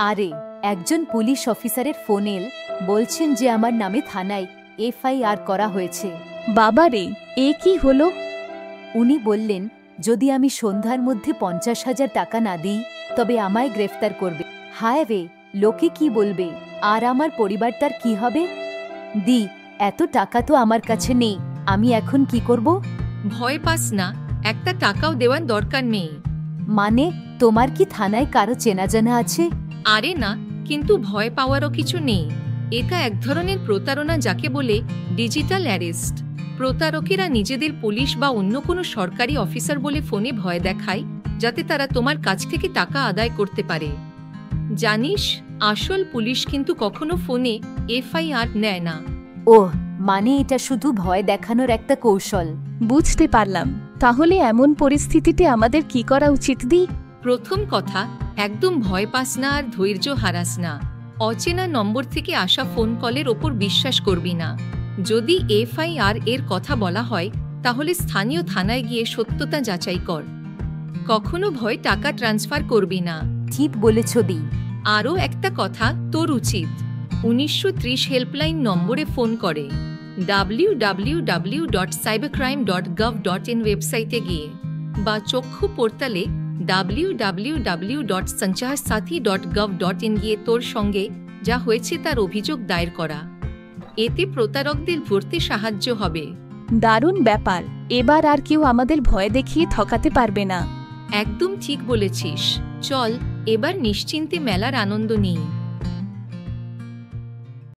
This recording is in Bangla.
আরে একজন পুলিশ অফিসারের ফোন এল, বলছেন যে আমার নামে থানায় এফআইআর করা হয়েছে। বাবারে, এ কি হলো? উনি বললেন যদি আমি সন্ধ্যার মধ্যে 50,000 টাকা না দিই তবে আমায় গ্রেফতার করবে। হায় রে, লোকে কি বলবে, আর আমার পরিবারটার কি হবে? দি, এত টাকা তো আমার কাছে নেই, আমি এখন কি করব? ভয় পাস না, একটা টাকাও দেওয়ার দরকার নেই। মানে তোমার কি থানায় কারো চেনা জানা আছে? আরে না, কিন্তু ভয় পাওয়ারও কিছু নেই। এটা এক ধরনের প্রতারণা, যাকে বলে ডিজিটাল অ্যারেস্ট। প্রতারকেরা নিজেদের পুলিশ বা অন্য কোনো সরকারি অফিসার বলে ফোনে ভয় দেখায়, যাতে তারা তোমার কাছ থেকে টাকা আদায় করতে পারে। জানিস, আসল পুলিশ কিন্তু কখনো ফোনে এফআইআর নেয় না। ওহ, মানে এটা শুধু ভয় দেখানোর একটা কৌশল। বুঝতে পারলাম। তাহলে এমন পরিস্থিতিতে আমাদের কি করা উচিত দি? প্রথম কথা, একদম ভয় পাস না আর ধৈর্য হারাস না। অচেনা নম্বর থেকে আসা ফোন কলের ওপর বিশ্বাস করবি না। যদি এফআইআর এর কথা বলা হয় তাহলে স্থানীয় থানায় গিয়ে সত্যতা যাচাই কর। কখনো ভয় টাকা ট্রান্সফার করবি না। ঠিক বলেছ দি। আরও একটা কথা, তোর উচিত 1930 হেল্পলাইন নম্বরে ফোন করে www.cybercrime.gov.in ওয়েবসাইটে গিয়ে, বা চক্ষু পোর্টালে www.sanchar-sathi.gov.in গিয়ে তোর সঙ্গে যা হয়েছে তার অভিযোগ দায়ের করা। এতে প্রতারকদের ধরতে সাহায্য হবে। দারুণ ব্যাপার, এবার আর কেউ আমাদের ভয় দেখিয়ে ঠকাতে পারবে না। একদম ঠিক বলেছিস। চল এবার নিশ্চিন্তে মেলার আনন্দ নিই।